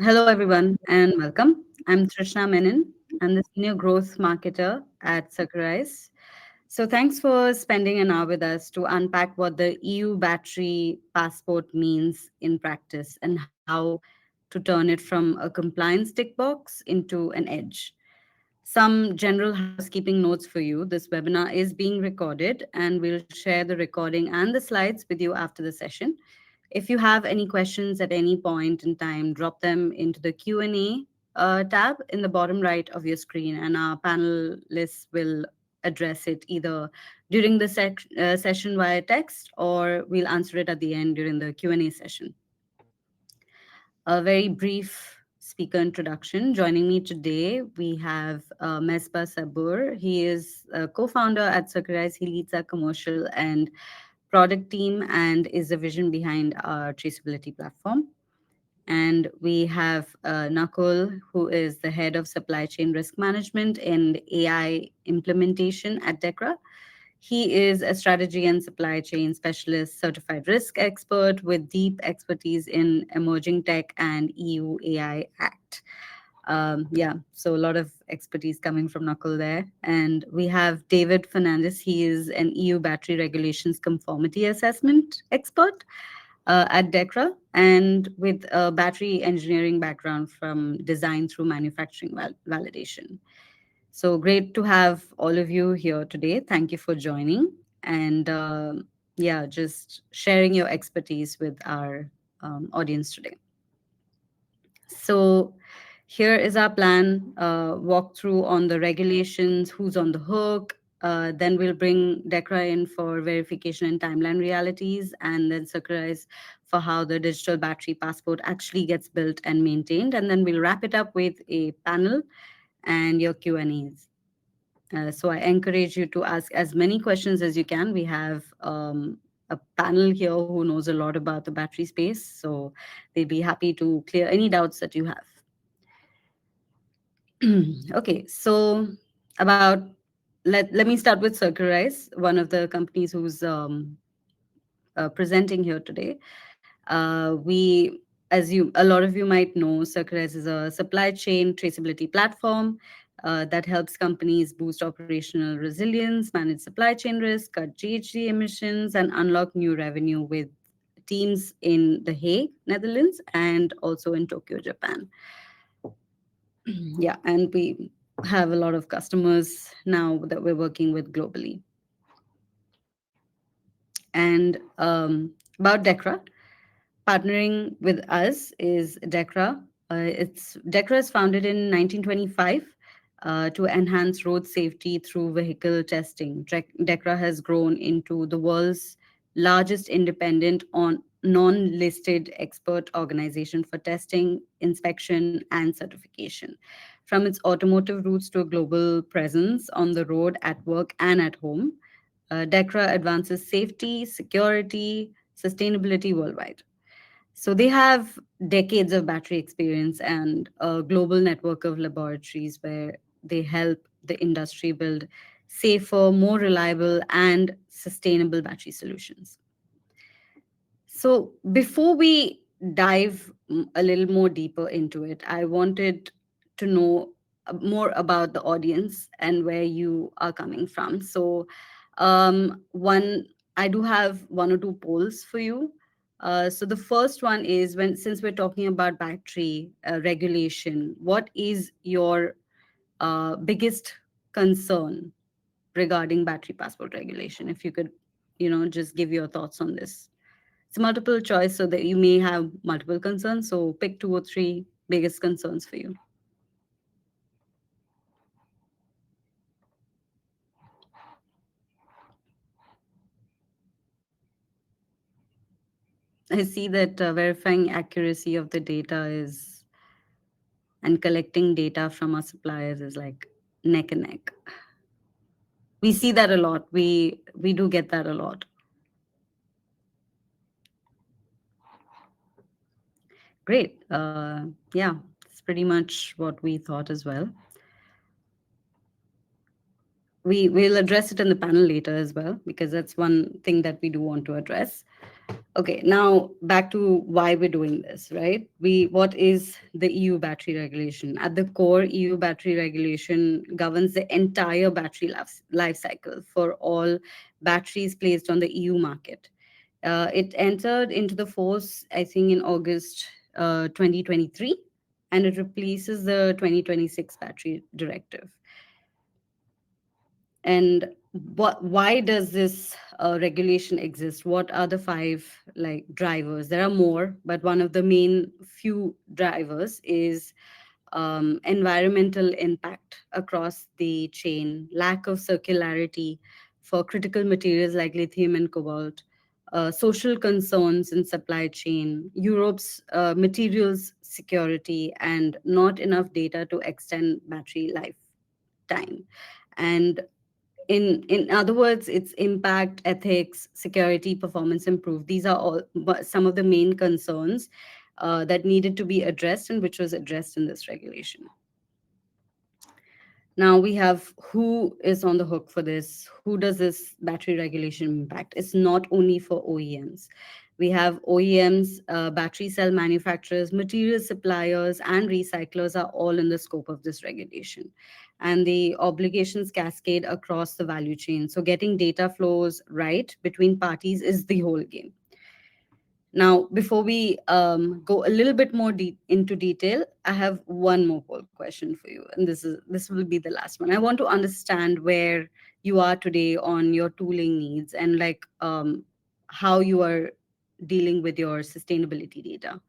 Hello, everyone, and welcome. I'm Trishna Menon. I'm the Senior Growth Marketer at Circularise. So, thanks for spending an hour with us to unpack what the EU battery passport means in practice and how to turn it from a compliance tick box into an edge. Some general housekeeping notes for you. This webinar is being recorded, and we'll share the recording and the slides with you after the session. If you have any questions at any point in time, drop them into the Q&A tab in the bottom right of your screen, and our panelists will address it either during the session via text, or we'll answer it at the end during the Q&A session. A very brief speaker introduction. Joining me today, we have Mesbah Sabur. He is a co-founder at Circularise. He leads our commercial and product team and is the vision behind our traceability platform. And we have Nakul, who is the head of supply chain risk management and AI implementation at DEKRA. He is a strategy and supply chain specialist, certified risk expert with deep expertise in emerging tech and EU AI Act. So a lot of expertise coming from Knuckle there. And we have David Fernandez. He is an EU battery regulations conformity assessment expert at DEKRA and with a battery engineering background from design through manufacturing validation. So great to have all of you here today. Thank you for joining and just sharing your expertise with our audience today. So here is our plan, walkthrough on the regulations, who's on the hook. Then we'll bring DEKRA in for verification and timeline realities, and then Circularise for how the digital battery passport actually gets built and maintained. And then we'll wrap it up with a panel and your Q&As. So I encourage you to ask as many questions as you can. We have a panel here who knows a lot about the battery space, so they'd be happy to clear any doubts that you have. Okay, so about let me start with Circularise, one of the companies who's presenting here today. We, as you, a lot of you might know, Circularise is a supply chain traceability platform that helps companies boost operational resilience, manage supply chain risk, cut GHG emissions, and unlock new revenue with teams in The Hague, Netherlands, and also in Tokyo, Japan. Yeah, and we have a lot of customers now that we're working with globally. And about DEKRA, partnering with us is DEKRA. DEKRA is founded in 1925 to enhance road safety through vehicle testing. DEKRA has grown into the world's largest independent on non-listed expert organization for testing, inspection, and certification. From its automotive roots to a global presence on the road, at work, and at home, DEKRA advances safety, security, sustainability worldwide. So they have decades of battery experience and a global network of laboratories where they help the industry build safer, more reliable, and sustainable battery solutions. So before we dive a little more deeper into it, I wanted to know more about the audience and where you are coming from. So one, I do have one or two polls for you. So the first one is, when since we're talking about battery regulation, what is your biggest concern regarding battery passport regulation? If you could, just give your thoughts on this. It's multiple choice, so that you may have multiple concerns. So pick two or three biggest concerns for you. I see that verifying accuracy of the data is and collecting data from our suppliers is like neck and neck. We see that a lot. We do get that a lot. Great. Yeah, it's pretty much what we thought as well. We will address it in the panel later as well, because that's one thing that we do want to address. Okay, now back to why we're doing this, right? What is the EU battery regulation? At the core, EU battery regulation governs the entire battery life cycle for all batteries placed on the EU market. It entered into the force, I think, in August 2023, and it replaces the 2026 battery directive. And why does this regulation exist? What are the five like drivers? There are more, but one of the main few drivers is environmental impact across the chain, lack of circularity for critical materials like lithium and cobalt, social concerns in supply chain, Europe's materials security, and not enough data to extend battery lifetime. And in other words, it's impact, ethics, security, performance improve. These are all some of the main concerns that needed to be addressed and which was addressed in this regulation. Now we have who is on the hook for this. Who does this battery regulation impact? It's not only for OEMs. We have OEMs, battery cell manufacturers, material suppliers, and recyclers are all in the scope of this regulation. And the obligations cascade across the value chain. So getting data flows right between parties is the whole game. Now, before we go a little bit more into detail, I have one more poll question for you, and this will be the last one. I want to understand where you are today on your tooling needs and like how you are dealing with your sustainability data.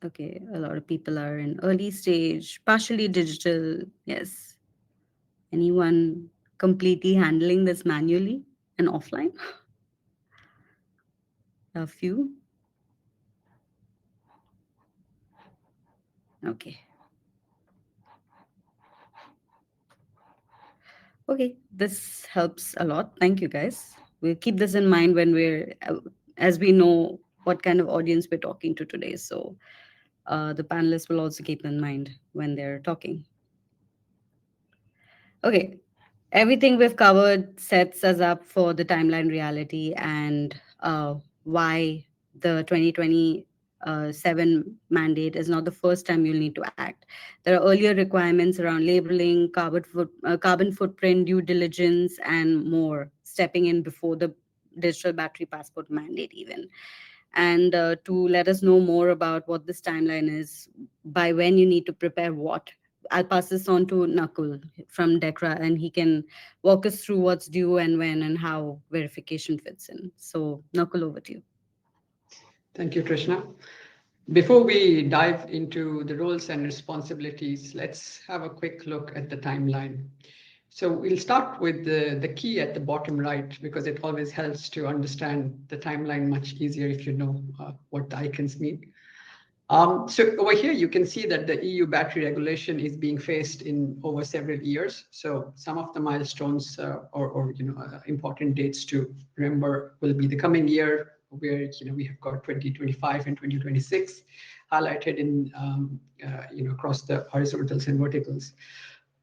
Okay, a lot of people are in early stage, partially digital. Yes. Anyone completely handling this manually and offline? A few. Okay. Okay, this helps a lot. Thank you, guys. We'll keep this in mind when as we know what kind of audience we're talking to today. So the panelists will also keep in mind when they're talking. Okay, everything we've covered sets us up for the timeline reality and why the 2027 mandate is not the first time you'll need to act. There are earlier requirements around labeling, carbon footprint, due diligence, and more stepping in before the digital battery passport mandate even. And to let us know more about what this timeline is, by when you need to prepare what, I'll pass this on to Nakul from DEKRA, and he can walk us through what's due and when and how verification fits in. So, Nakul, over to you. Thank you, Trishna. Before we dive into the roles and responsibilities, let's have a quick look at the timeline. So we'll start with the key at the bottom right, because it always helps to understand the timeline much easier if you know what the icons mean. So over here, you can see that the EU battery regulation is being phased in over several years. So some of the milestones or important dates to remember will be the coming year, where we have got 2025 and 2026 highlighted in across the horizontals and verticals.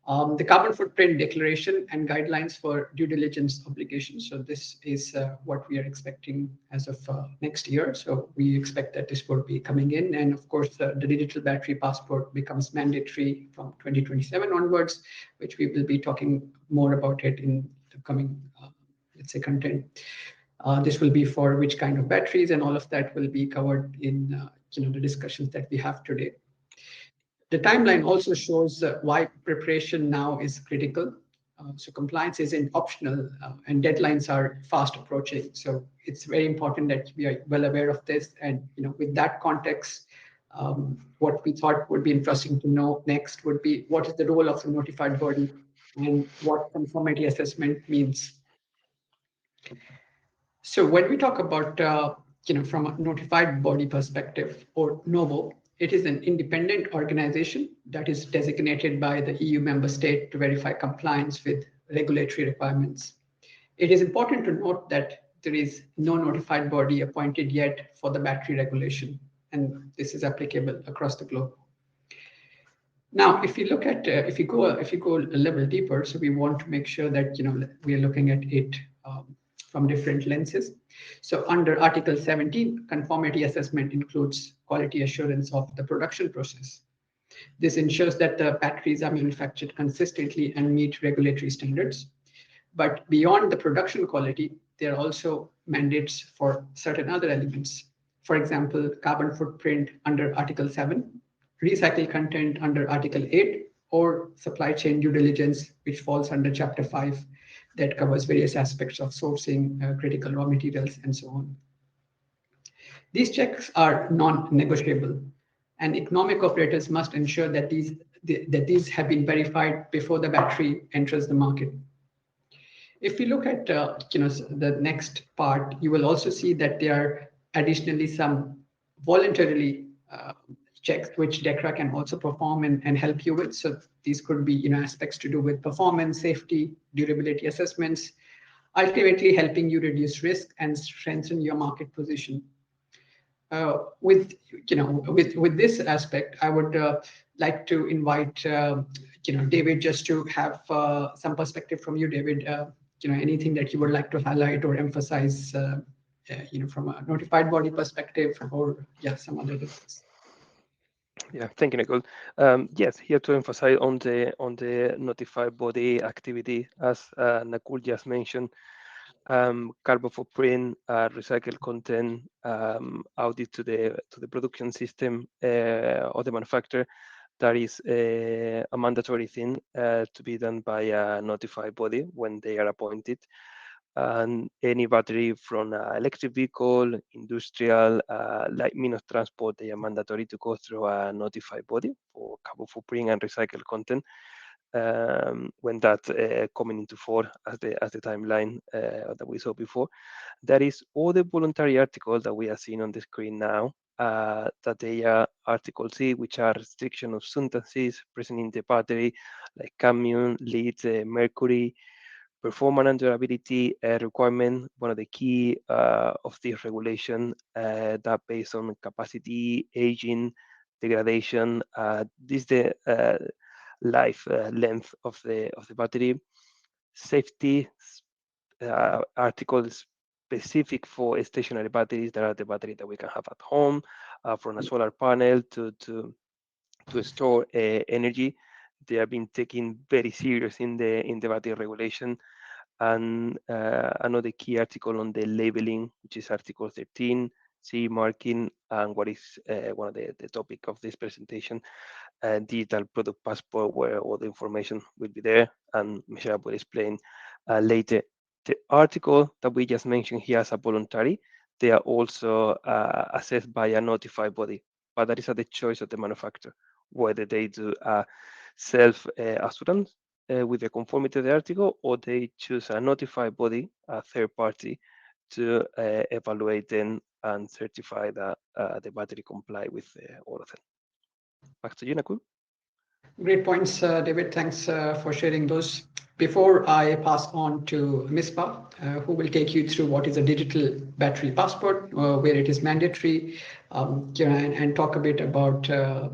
The carbon footprint declaration and guidelines for due diligence obligations. So this is what we are expecting as of next year. So we expect that this will be coming in. And of course, the digital battery passport becomes mandatory from 2027 onwards, which we will be talking more about it in the coming, let's say, content. This will be for which kind of batteries, and all of that will be covered in the discussions that we have today. The timeline also shows why preparation now is critical. So compliance isn't optional, and deadlines are fast approaching. So it's very important that we are well aware of this. And with that context, what we thought would be interesting to know next would be what is the role of the notified body and what conformity assessment means. So when we talk about, from a notified body perspective, or NOBO, it is an independent organization that is designated by the EU member state to verify compliance with regulatory requirements. It is important to note that there is no notified body appointed yet for the battery regulation, and this is applicable across the globe. Now, if you look at if you go a level deeper, so we want to make sure that we are looking at it from different lenses. So under Article 17, conformity assessment includes quality assurance of the production process. This ensures that the batteries are manufactured consistently and meet regulatory standards. But beyond the production quality, there are also mandates for certain other elements. For example, carbon footprint under Article 7, recycled content under Article 8, or supply chain due diligence, which falls under Chapter 5, that covers various aspects of sourcing, critical raw materials, and so on. These checks are non-negotiable, and economic operators must ensure that these have been verified before the battery enters the market. If we look at the next part, you will also see that there are additionally some voluntarily checks which DEKRA can also perform and help you with. So these could be aspects to do with performance, safety, durability assessments, ultimately helping you reduce risk and strengthen your market position. With this aspect, I would like to invite David, just to have some perspective from you, David. Anything that you would like to highlight or emphasize, from a notified body perspective, or some other difference. Yeah, thank you, Nicole. Yes, here to emphasize on the notified body activity, as Nakul just mentioned, carbon footprint, recycled content, audit to the production system of the manufacturer. That is a mandatory thing to be done by a notified body when they are appointed. And any battery from electric vehicle, industrial, light means of transport, they are mandatory to go through a notified body for carbon footprint and recycled content. When that coming into force as the timeline that we saw before. That is all the voluntary articles that we are seeing on the screen now, that they are Article C, which are restriction of substances present in the battery, like cadmium, lead, mercury, performance and durability requirement. One of the key of this regulation that based on capacity, aging, degradation. This is the life length of the battery. Safety articles specific for stationary batteries. There are the batteries that we can have at home, from a solar panel to store energy. They have been taken very serious in the battery regulation. And another key article on the labeling, which is Article 13, CE marking, and what is one of the topic of this presentation, digital product passport, where all the information will be there, and Michelle will explain later. The article that we just mentioned here as a voluntary, they are also assessed by a notified body, but that is at the choice of the manufacturer, whether they do a self-assurance with the conformity of the article, or they choose a notified body, a third party, to evaluate them and certify that the battery comply with all of them. Back to you, Nakul. Great points, David. Thanks for sharing those. Before I pass on to Misbah, who will take you through what is a digital battery passport, where it is mandatory, and talk a bit about,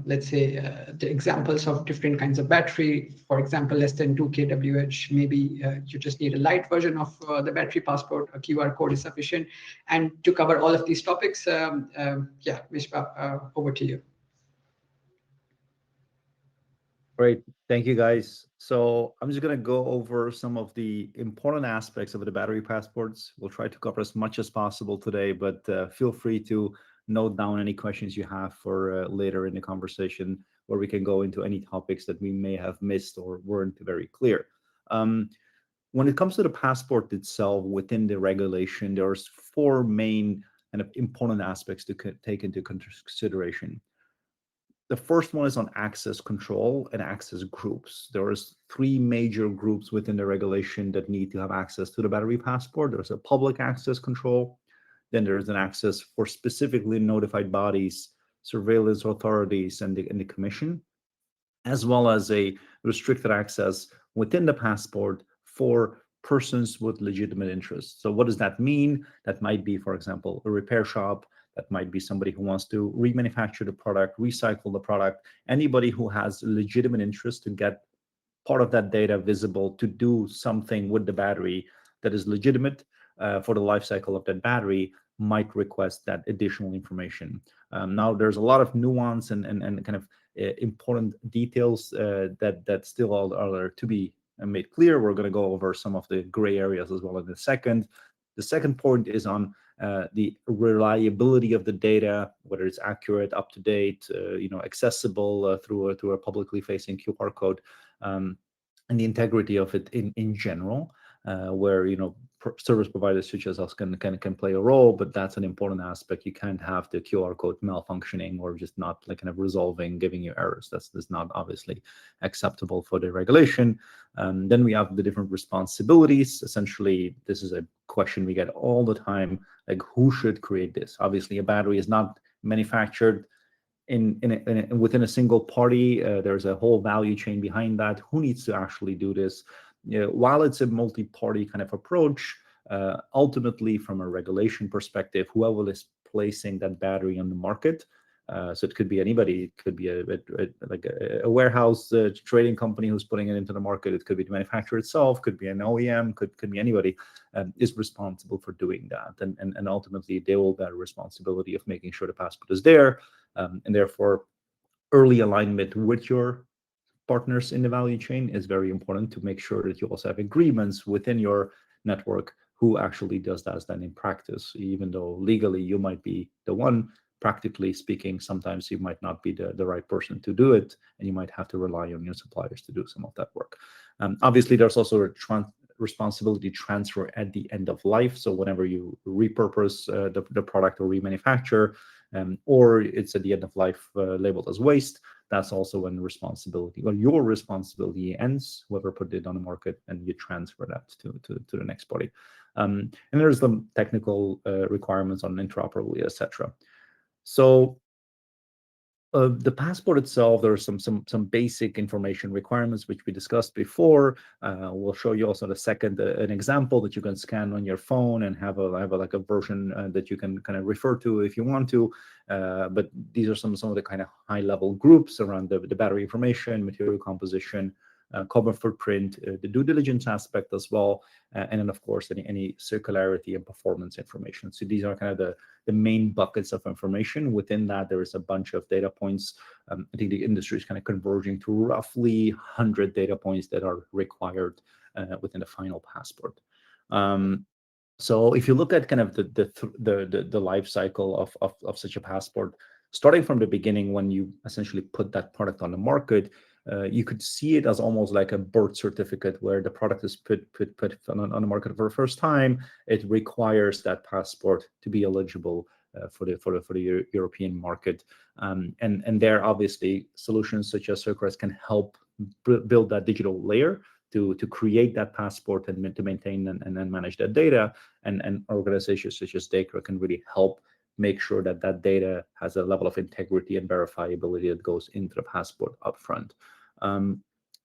let's say, the examples of different kinds of battery. For example, less than 2 kWh, maybe you just need a light version of the battery passport, a QR code is sufficient. And to cover all of these topics, Misbah, over to you. Great. Thank you, guys. So I'm just going to go over some of the important aspects of the battery passports. We'll try to cover as much as possible today, but feel free to note down any questions you have for later in the conversation, where we can go into any topics that we may have missed or weren't very clear. When it comes to the passport itself, within the regulation, there's 4 main kind of important aspects to take into consideration. The first one is on access control and access groups. There is 3 major groups within the regulation that need to have access to the battery passport. There's a public access control. Then there's an access for specifically notified bodies, surveillance authorities, and the commission, as well as a restricted access within the passport for persons with legitimate interests. So what does that mean? That might be, for example, a repair shop. That might be somebody who wants to remanufacture the product, recycle the product, anybody who has legitimate interest to get part of that data visible to do something with the battery that is legitimate for the life cycle of that battery might request that additional information. Now, there's a lot of nuance and kind of important details that still are to be made clear. We're going to go over some of the gray areas as well in a second. The second point is on the reliability of the data, whether it's accurate, up to date, accessible through a publicly facing QR code, and the integrity of it in general, where service providers such as us can play a role, but that's an important aspect. You can't have the QR code malfunctioning or just not kind of resolving, giving you errors. That's not obviously acceptable for the regulation. Then we have the different responsibilities. Essentially, this is a question we get all the time, like who should create this? Obviously, a battery is not manufactured within a single party. There's a whole value chain behind that. Who needs to actually do this? While it's a multi-party kind of approach, ultimately from a regulation perspective, whoever is placing that battery on the market, so it could be anybody, it could be a warehouse trading company who's putting it into the market, it could be the manufacturer itself, could be an OEM, could be anybody, is responsible for doing that, and ultimately they will bear responsibility of making sure the passport is there, and therefore early alignment with your partners in the value chain is very important to make sure that you also have agreements within your network who actually does that then in practice. Even though legally you might be the one, practically speaking, sometimes you might not be the right person to do it, and you might have to rely on your suppliers to do some of that work. Obviously, there's also a responsibility transfer at the end of life. So whenever you repurpose the product or remanufacture, or it's at the end of life labeled as waste, that's also when your responsibility ends, whoever put it on the market, and you transfer that to the next party. And there's the technical requirements on interoperability, etc. So the passport itself, there are some basic information requirements which we discussed before. We'll show you also an example that you can scan on your phone and have a version that you can kind of refer to if you want to. But these are some of the kind of high level groups around the battery information, material composition, carbon footprint, the due diligence aspect as well, and then of course any circularity and performance information. So these are kind of the main buckets of information. Within that, there is a bunch of data points. I think the industry is kind of converging to roughly 100 data points that are required within the final passport. So if you look at kind of the life cycle of such a passport, starting from the beginning when you essentially put that product on the market, you could see it as almost like a birth certificate where the product is put on the market for the first time. It requires that passport to be eligible for the European market, and there obviously solutions such as Circularise can help build that digital layer to create that passport and to maintain and then manage that data, and organizations such as DEKRA can really help make sure that data has a level of integrity and verifiability that goes into the passport upfront.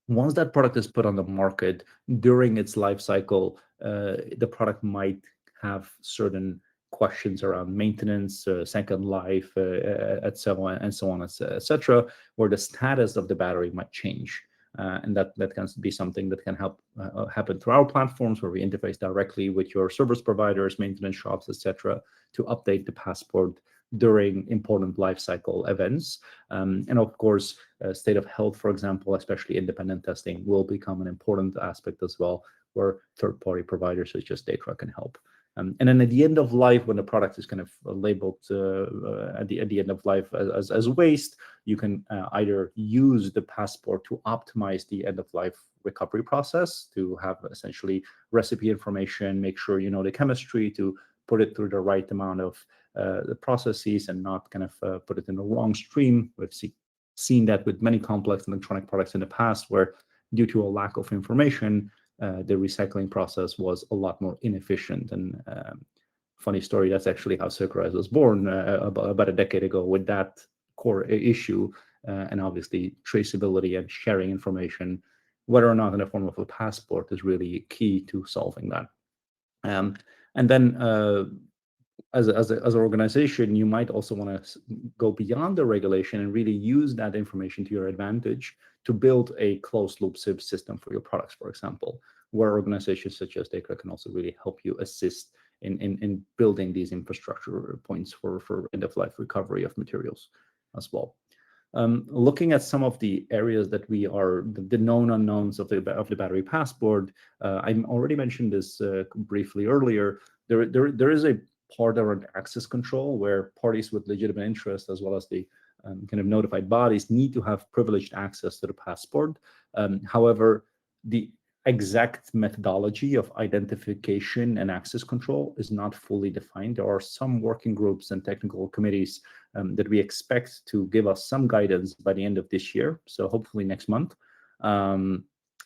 Once that product is put on the market, during its life cycle, the product might have certain questions around maintenance, second life, and so on, etc., where the status of the battery might change. And that can be something that can help happen through our platforms, where we interface directly with your service providers, maintenance shops, etc., to update the passport during important life cycle events. And of course, state of health, for example, especially independent testing, will become an important aspect as well, where third-party providers such as DEKRA can help. And then at the end of life, when the product is kind of labeled at the end of life as waste, you can either use the passport to optimize the end of life recovery process, to have essentially recipe information, make sure you know the chemistry, to put it through the right amount of the processes and not kind of put it in the wrong stream. We've seen that with many complex electronic products in the past, where due to a lack of information, the recycling process was a lot more inefficient. And funny story, that's actually how Circularise was born about a decade ago, with that core issue, and obviously traceability and sharing information, whether or not in the form of a passport, is really key to solving that. And then as an organization, you might also want to go beyond the regulation and really use that information to your advantage to build a closed loop system for your products, for example, where organizations such as DEKRA can also really help you assist in building these infrastructure points for end-of-life recovery of materials as well. Looking at some of the areas that we are the known unknowns of the battery passport, I already mentioned this briefly earlier. There is a part around access control where parties with legitimate interest, as well as the kind of notified bodies, need to have privileged access to the passport. However, the exact methodology of identification and access control is not fully defined. There are some working groups and technical committees that we expect to give us some guidance by the end of this year, so hopefully next month,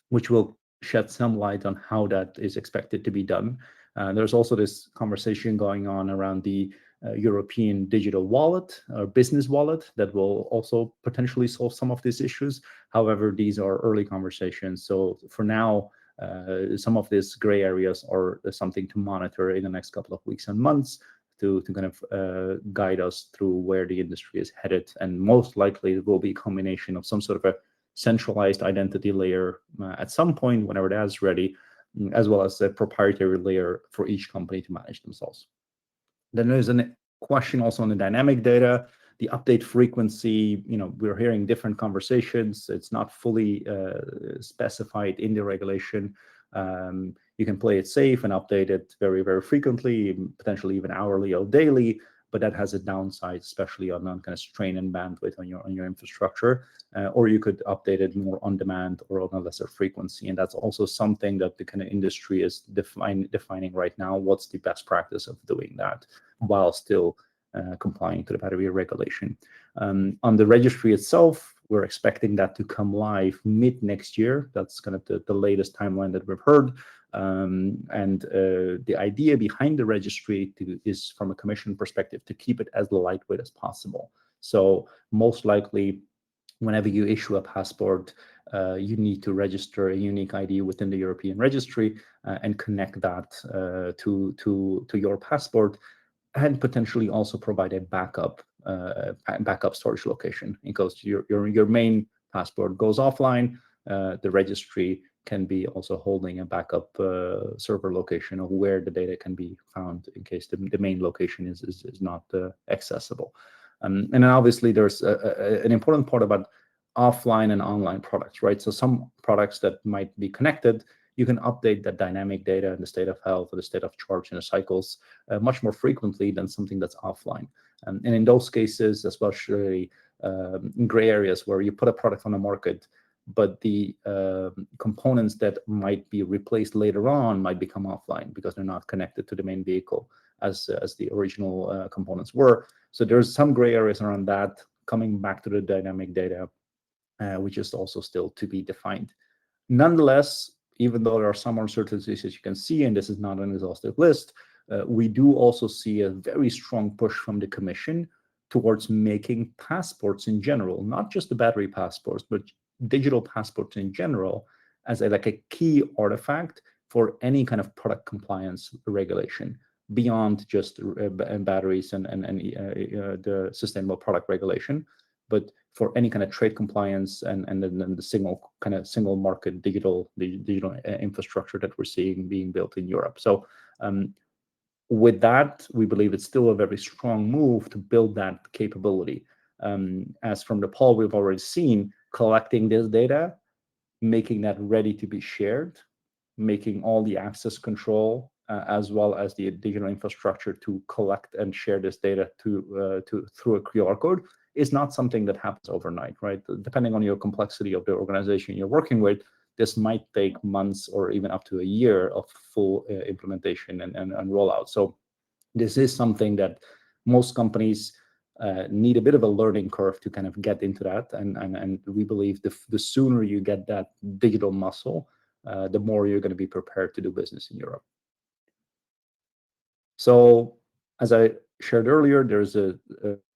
which will shed some light on how that is expected to be done. There's also this conversation going on around the European digital wallet or business wallet that will also potentially solve some of these issues. However, these are early conversations. So for now, some of these gray areas are something to monitor in the next couple of weeks and months to kind of guide us through where the industry is headed. And most likely it will be a combination of some sort of a centralized identity layer at some point, whenever that is ready, as well as a proprietary layer for each company to manage themselves. Then there's a question also on the dynamic data, the update frequency. We're hearing different conversations. It's not fully specified in the regulation. You can play it safe and update it very, very frequently, potentially even hourly or daily, but that has a downside, especially on kind of strain and bandwidth on your infrastructure. Or you could update it more on demand or on a lesser frequency. And that's also something that the kind of industry is defining right now. What's the best practice of doing that while still complying to the battery regulation? On the registry itself, we're expecting that to come live mid next year. That's kind of the latest timeline that we've heard. The idea behind the registry is, from a commission perspective, to keep it as lightweight as possible. So most likely, whenever you issue a passport, you need to register a unique ID within the European registry and connect that to your passport, and potentially also provide a backup storage location. Because your main passport goes offline, the registry can be also holding a backup server location of where the data can be found in case the main location is not accessible. And then obviously there's an important part about offline and online products, right? So some products that might be connected, you can update that dynamic data and the state of health or the state of charge in the cycles much more frequently than something that's offline. And in those cases, especially in gray areas where you put a product on the market, but the components that might be replaced later on might become offline because they're not connected to the main vehicle as the original components were. So there's some gray areas around that. Coming back to the dynamic data, which is also still to be defined. Nonetheless, even though there are some uncertainties, as you can see, and this is not an exhaustive list, we do also see a very strong push from the Commission towards making passports in general, not just the battery passports, but digital passports in general, as a key artifact for any kind of product compliance regulation beyond just batteries and the sustainable product regulation, but for any kind of trade compliance and then the single market digital infrastructure that we're seeing being built in Europe. So with that, we believe it's still a very strong move to build that capability. As from the poll we've already seen, collecting this data, making that ready to be shared, making all the access control as well as the digital infrastructure to collect and share this data through a QR code is not something that happens overnight, right? Depending on your complexity of the organization you're working with, this might take months or even up to a year of full implementation and rollout. So this is something that most companies need a bit of a learning curve to kind of get into that. And we believe the sooner you get that digital muscle, the more you're going to be prepared to do business in Europe. So as I shared earlier, there's an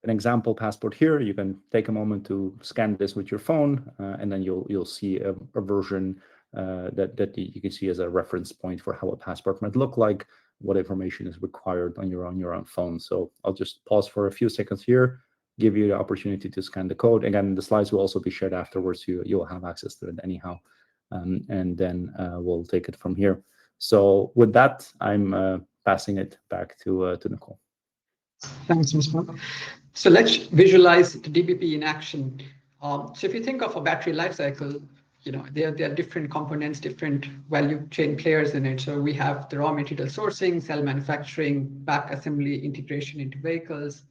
example passport here. You can take a moment to scan this with your phone, and then you'll see a version that you can see as a reference point for how a passport might look like. what information is required on your own phone. So I'll just pause for a few seconds here, give you the opportunity to scan the code. Again, the slides will also be shared afterwards. You'll have access to it anyhow, and then we'll take it from here. So with that, I'm passing it back to Nicole. Thanks, Mr. So let's visualize the DBP in action. So if you think of a battery life cycle, there are different components, different value chain players in it. So we have the raw material sourcing, cell manufacturing, back assembly, integration into vehicles.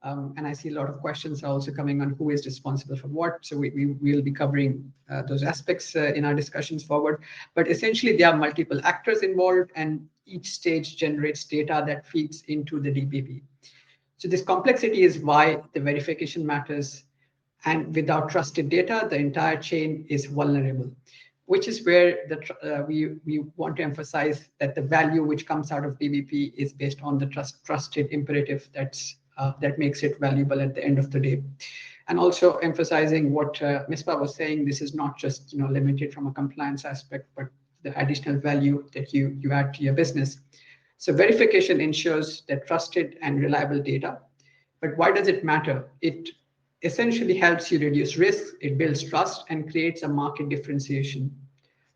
And I see a lot of questions are also coming on who is responsible for what. So we will be covering those aspects in our discussions forward. But essentially, there are multiple actors involved, and each stage generates data that feeds into the DBP. So this complexity is why the verification matters. And without trusted data, the entire chain is vulnerable, which is where we want to emphasize that the value which comes out of DBP is based on the trusted imperative that makes it valuable at the end of the day. And also emphasizing what Misbah was saying, this is not just limited from a compliance aspect, but the additional value that you add to your business. So verification ensures that trusted and reliable data. But why does it matter? It essentially helps you reduce risk, it builds trust, and creates a market differentiation.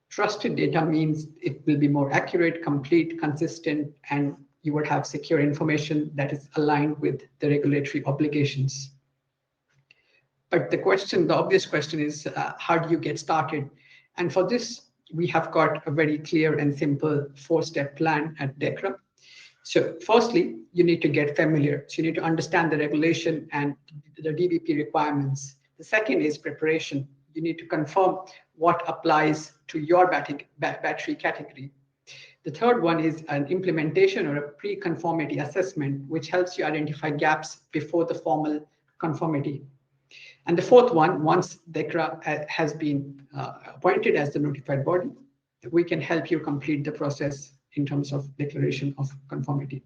Trusted data means it will be more accurate, complete, consistent, and you would have secure information that is aligned with the regulatory obligations. But the obvious question is, how do you get started? And for this, we have got a very clear and simple 4-step plan at DEKRA. So firstly, you need to get familiar. So you need to understand the regulation and the DBP requirements. The second is preparation. You need to confirm what applies to your battery category. The third one is an implementation or a pre-conformity assessment, which helps you identify gaps before the formal conformity. And the fourth one, once DEKRA has been appointed as the notified body, we can help you complete the process in terms of declaration of conformity.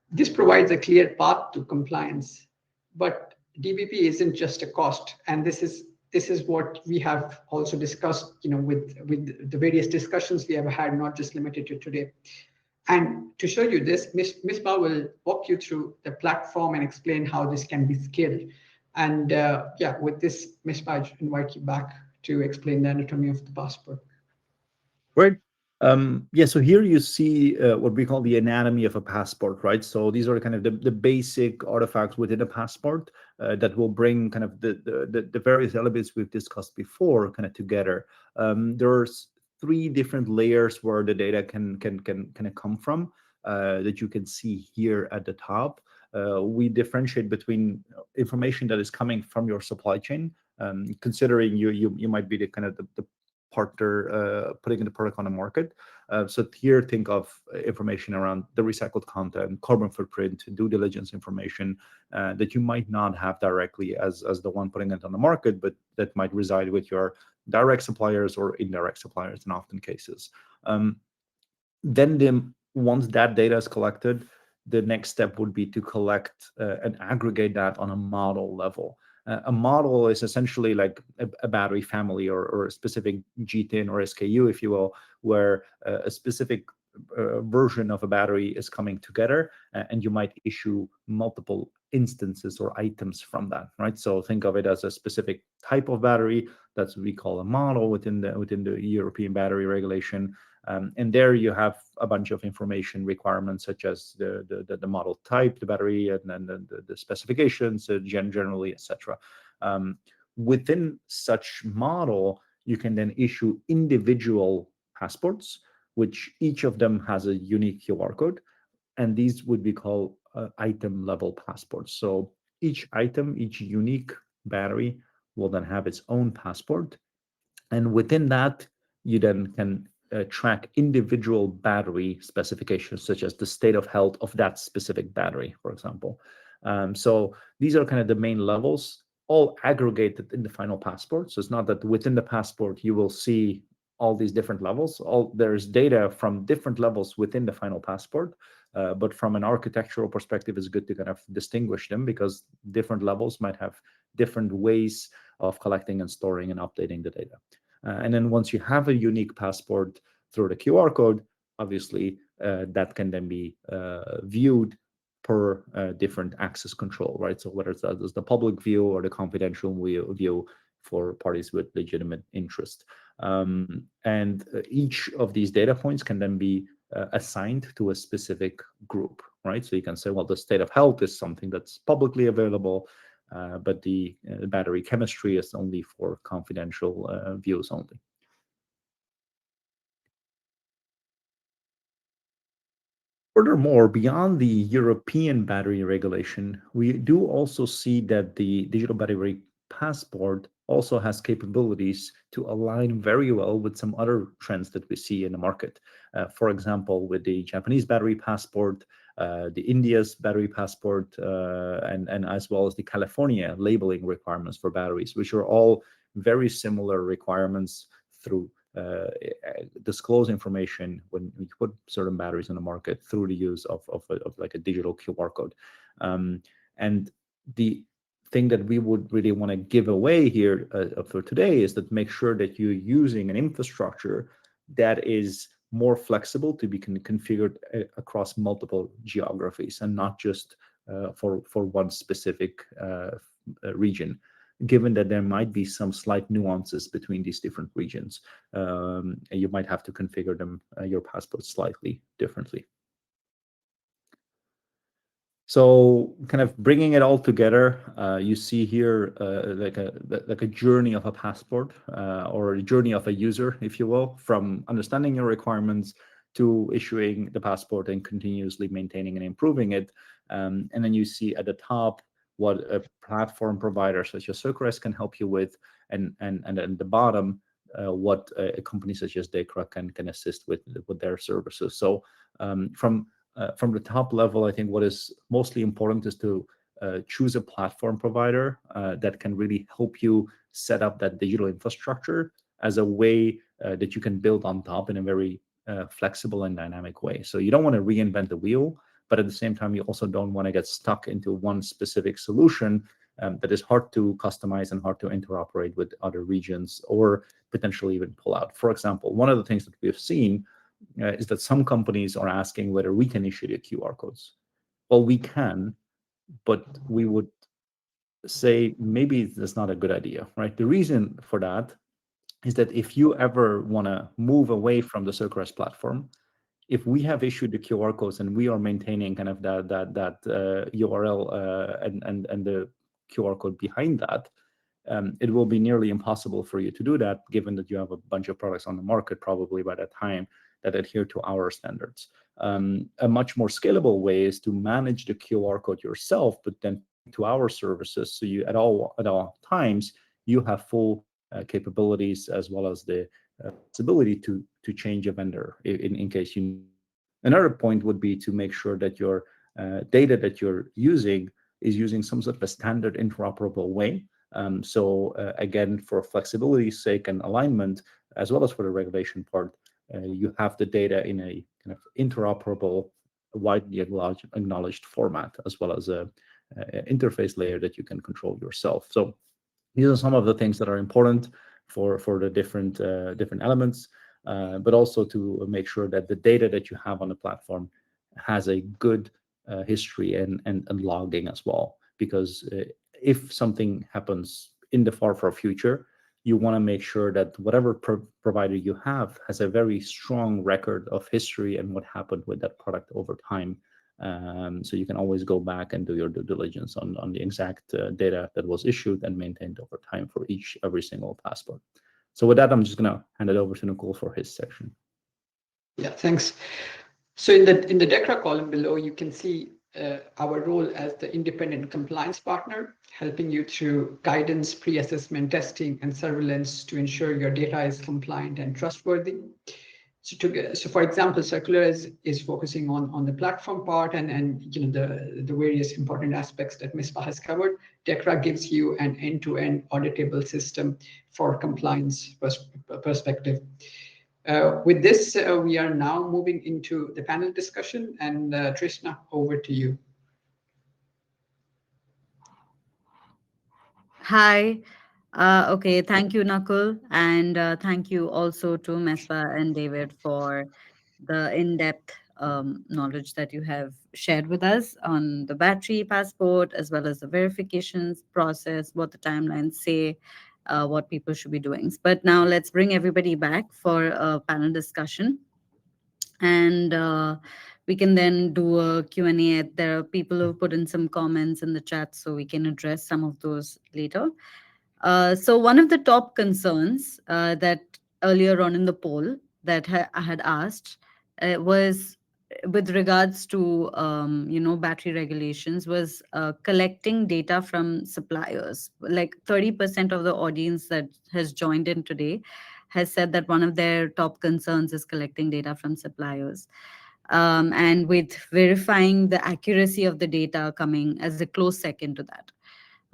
This provides a clear path to compliance, but DBP isn't just a cost, and this is what we have also discussed, with the various discussions we have had, not just limited to today. And to show you this, Misbah will walk you through the platform and explain how this can be scaled. And with this, Misbah, I invite you back to explain the anatomy of the passport. Great. So here you see what we call the anatomy of a passport, right? So these are kind of the basic artifacts within a passport that will bring kind of the various elements we've discussed before kind of together. There's 3 different layers where the data can kind of come from that you can see here at the top. We differentiate between information that is coming from your supply chain, considering you might be the kind of the partner putting the product on the market. So here, think of information around the recycled content, carbon footprint, due diligence information that you might not have directly as the one putting it on the market, but that might reside with your direct suppliers or indirect suppliers in often cases. Then once that data is collected, the next step would be to collect and aggregate that on a model level. A model is essentially like a battery family or a specific GTIN or SKU, if you will, where a specific version of a battery is coming together, and you might issue multiple instances or items from that, right? So think of it as a specific type of battery. That's what we call a model within the European battery regulation. And there you have a bunch of information requirements, such as the model type, the battery, and then the specifications, generally, etc. Within such model, you can then issue individual passports, which each of them has a unique QR code, and these would be called item level passports. So each item, each unique battery will then have its own passport, and within that, you then can track individual battery specifications, such as the state of health of that specific battery, for example. So these are kind of the main levels, all aggregated in the final passport. So it's not that within the passport you will see all these different levels. There's data from different levels within the final passport, but from an architectural perspective, it's good to kind of distinguish them, because different levels might have different ways of collecting and storing and updating the data. And then once you have a unique passport through the QR code, obviously that can then be viewed per different access control, right? So whether it's the public view or the confidential view for parties with legitimate interest. And each of these data points can then be assigned to a specific group, right? So you can say, well, the state of health is something that's publicly available, but the battery chemistry is only for confidential views only. Furthermore, beyond the European battery regulation, we do also see that the digital battery passport also has capabilities to align very well with some other trends that we see in the market. For example, with the Japanese battery passport, the India's battery passport, and as well as the California labeling requirements for batteries, which are all very similar requirements through disclose information when you put certain batteries on the market through the use of like a digital QR code. And the thing that we would really want to give away here for today is that make sure that you're using an infrastructure that is more flexible to be configured across multiple geographies and not just for one specific region, given that there might be some slight nuances between these different regions. You might have to configure them, your passport slightly differently. So kind of bringing it all together, you see here like a journey of a passport or a journey of a user, if you will, from understanding your requirements to issuing the passport and continuously maintaining and improving it. And then you see at the top what a platform provider such as Circularise can help you with, and at the bottom what a company such as DEKRA can assist with their services. So from the top level, I think what is mostly important is to choose a platform provider that can really help you set up that digital infrastructure as a way that you can build on top in a very flexible and dynamic way. So you don't want to reinvent the wheel, but at the same time, you also don't want to get stuck into one specific solution that is hard to customize and hard to interoperate with other regions or potentially even pull out. For example, one of the things that we've seen is that some companies are asking whether we can issue the QR codes. Well, we can, but we would say maybe that's not a good idea, right? The reason for that is that if you ever want to move away from the Circularise platform, if we have issued the QR codes and we are maintaining kind of that URL and the QR code behind that, it will be nearly impossible for you to do that, given that you have a bunch of products on the market probably by that time that adhere to our standards. A much more scalable way is to manage the QR code yourself, but then to our services, so you at all times you have full capabilities as well as the ability to change a vendor in case you need. Another point would be to make sure that your data that you're using is using some sort of a standard interoperable way. So again, for flexibility's sake and alignment, as well as for the regulation part, you have the data in a kind of interoperable, widely acknowledged format, as well as a interface layer that you can control yourself. So these are some of the things that are important for the different elements, but also to make sure that the data that you have on the platform has a good history and logging as well. Because if something happens in the far future, you want to make sure that whatever provider you have has a very strong record of history and what happened with that product over time. So you can always go back and do your due diligence on the exact data that was issued and maintained over time for every single passport. So with that, I'm just going to hand it over to Nicole for his section. Yeah, thanks. So in the DEKRA column below, you can see our role as the independent compliance partner, helping you through guidance, pre-assessment testing, and surveillance to ensure your data is compliant and trustworthy. So for example, Circularise is focusing on the platform part and you know the various important aspects that Misbah has covered. DEKRA gives you an end-to-end auditable system for compliance perspective. With this, we are now moving into the panel discussion, and Trishna, over to you. Hi. Okay, thank you, Nakul, and thank you also to Mespa and David for the in-depth knowledge that you have shared with us on the battery passport, as well as the verifications process, what the timelines say, what people should be doing. But now let's bring everybody back for a panel discussion, and we can then do a Q&A. There are people who put in some comments in the chat, so we can address some of those later. So one of the top concerns that earlier on in the poll that I had asked was with regards to battery regulations was collecting data from suppliers. Like 30% of the audience that has joined in today has said that one of their top concerns is collecting data from suppliers. And with verifying the accuracy of the data coming as a close second to that,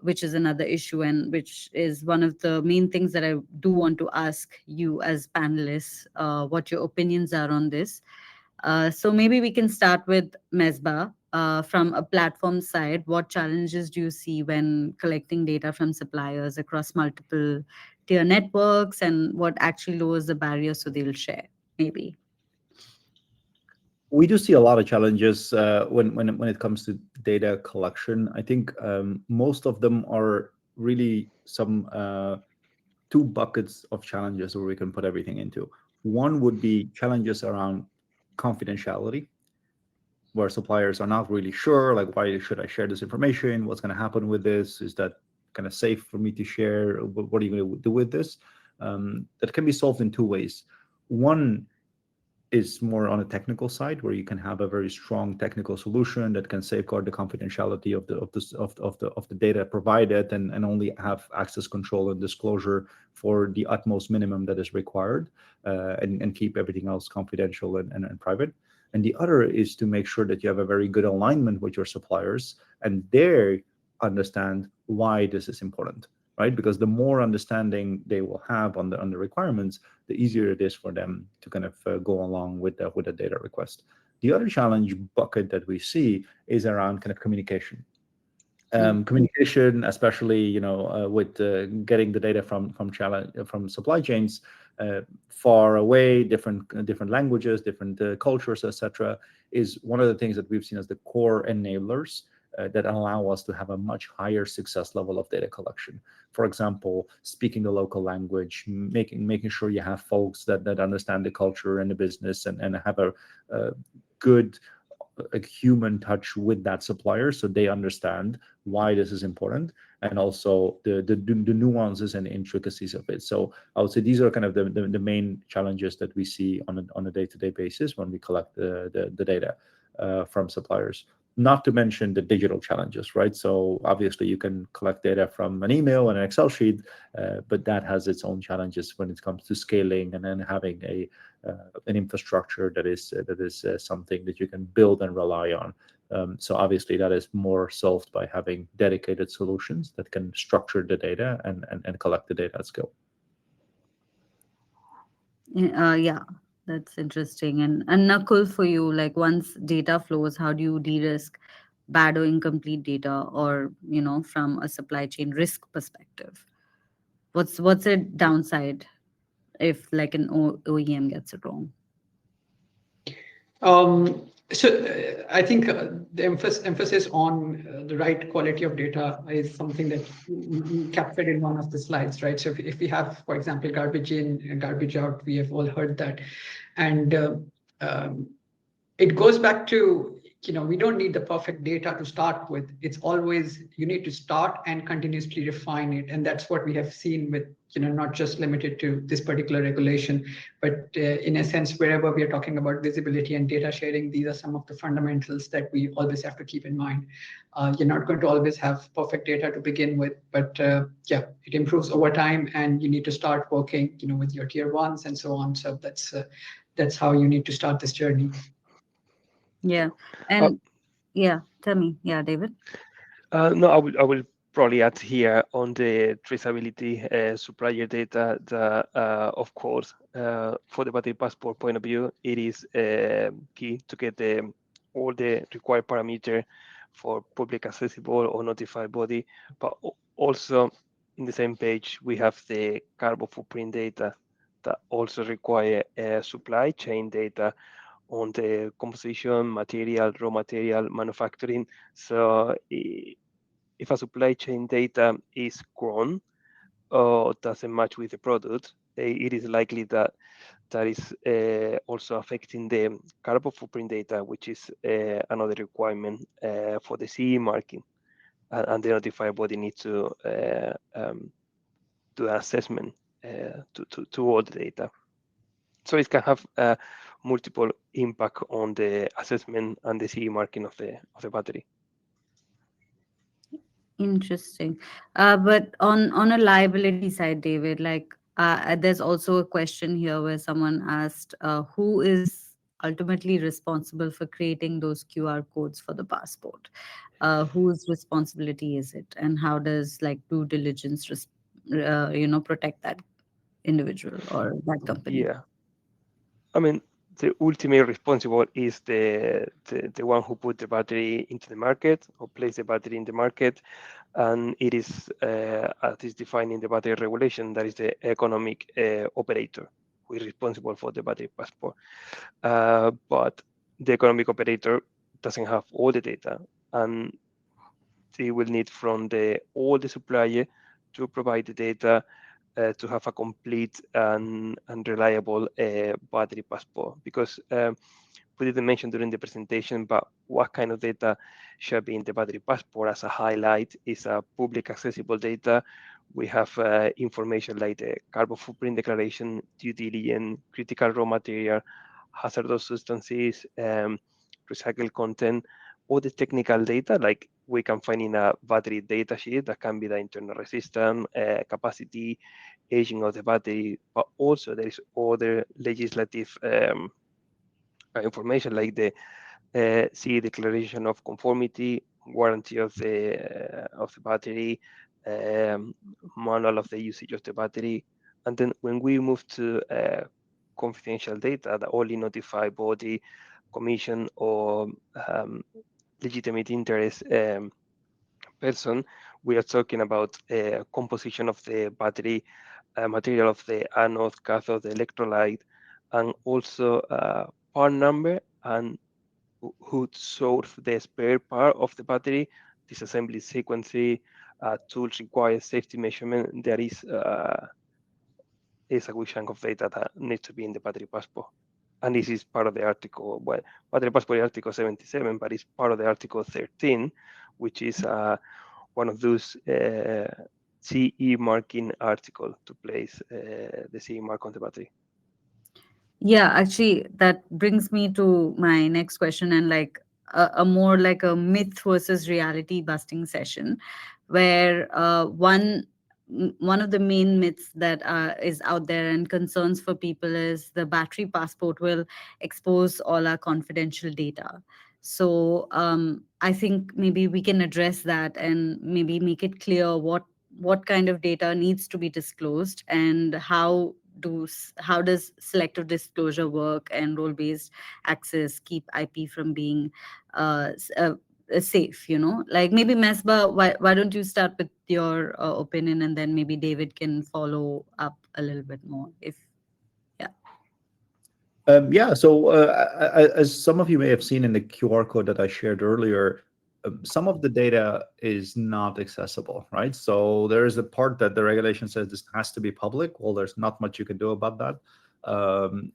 which is another issue, and which is one of the main things that I do want to ask you as panelists, what your opinions are on this. So maybe we can start with Mesbah. From a platform side, what challenges do you see when collecting data from suppliers across multiple tier networks, and what actually lowers the barriers so they'll share? Maybe. We do see a lot of challenges when it comes to data collection. I think most of them are really some two buckets of challenges where we can put everything into. One would be challenges around confidentiality, where suppliers are not really sure, like, why should I share this information? What's going to happen with this? Is that kind of safe for me to share? What are you going to do with this? That can be solved in two ways. One is more on a technical side, where you can have a very strong technical solution that can safeguard the confidentiality of the data provided, and only have access control and disclosure for the utmost minimum that is required, and keep everything else confidential and private. And the other is to make sure that you have a very good alignment with your suppliers, and they understand why this is important, right? Because the more understanding they will have on the requirements, the easier it is for them to kind of go along with the data request. The other challenge bucket that we see is around kind of communication. Communication, especially with getting the data from supply chains far away, different languages, different cultures, etc., is one of the things that we've seen as the core enablers that allow us to have a much higher success level of data collection. For example, speaking the local language, making sure you have folks that understand the culture and the business, and have a good human touch with that supplier, so they understand why this is important, and also the nuances and intricacies of it. So I would say these are kind of the main challenges that we see on a day-to-day basis when we collect the data from suppliers. Not to mention the digital challenges, right? So obviously you can collect data from an email and an Excel sheet, but that has its own challenges when it comes to scaling, and then having an infrastructure that is something that you can build and rely on. So obviously that is more solved by having dedicated solutions that can structure the data and collect the data at scale. Yeah, that's interesting. And Nakul, for you, like, once data flows, how do you de-risk bad or incomplete data, or from a supply chain risk perspective? What's a downside if, like, an OEM gets it wrong? I think the emphasis on the right quality of data is something that you captured in one of the slides, right? So if we have, for example, garbage in and garbage out, we have all heard that. And it goes back to, we don't need the perfect data to start with. It's always, you need to start and continuously refine it. And that's what we have seen with, not just limited to this particular regulation, but in a sense, wherever we are talking about visibility and data sharing, these are some of the fundamentals that we always have to keep in mind. You're not going to always have perfect data to begin with, but yeah, it improves over time, and you need to start working, with your tier ones and so on. So that's how you need to start this journey. Yeah. And yeah, tell me. Yeah, David. No, I will probably add here on the traceability supplier data that, of course, for the battery passport point of view, it is key to get all the required parameter for public accessible or notified body. But also in the same page, we have the carbon footprint data that also require supply chain data on the composition, material, raw material, manufacturing. So if a supply chain data is grown or doesn't match with the product, it is likely that that is also affecting the carbon footprint data, which is another requirement for the CE marking. And the notified body needs to do an assessment to all the data. So it can have multiple impact on the assessment and the CE marking of the battery. Interesting. But on a liability side, David, like there's also a question here where someone asked, who is ultimately responsible for creating those QR codes for the passport? Whose responsibility is it, and how does like due diligence, protect that individual or that company? Yeah, I mean, the ultimate responsible is the one who put the battery into the market or place the battery in the market, and it is as is defined in the battery regulation, that is the economic operator who is responsible for the battery passport. But the economic operator doesn't have all the data, and they will need from all the supplier to provide the data to have a complete and reliable battery passport. Because we didn't mention during the presentation, but what kind of data should be in the battery passport as a highlight is a public accessible data. We have information like the carbon footprint declaration, due diligence, critical raw material, hazardous substances, recycled content, all the technical data like we can find in a battery data sheet. That can be the internal resistance, capacity, aging of the battery, but also there is other legislative information like the CE declaration of conformity, warranty of the battery, um, manual of the usage of the battery. And then when we move to confidential data, the only notified body, commission, or legitimate interest person, we are talking about composition of the battery, material of the anode, cathode, the electrolyte, and also part number and who source the spare part of the battery, disassembly sequence, tools required, safety measurement. There is a good chunk of data that needs to be in the battery passport. And this is part of the article, well, battery passport article 77, but it's part of the article 13, which is one of those CE marking article to place the CE mark on the battery. Yeah, actually, that brings me to my next question, and like a more like a myth versus reality busting session, where one of the main myths that is out there and concerns for people is the battery passport will expose all our confidential data. So I think maybe we can address that and maybe make it clear what kind of data needs to be disclosed and how does selective disclosure work and role based access keep IP from being safe, like maybe Mesba, why don't you start with your opinion, and then maybe David can follow up a little bit more if yeah. Yeah, so as some of you may have seen in the QR code that I shared earlier, some of the data is not accessible, right? So there is a part that the regulation says this has to be public. Well, there's not much you can do about that.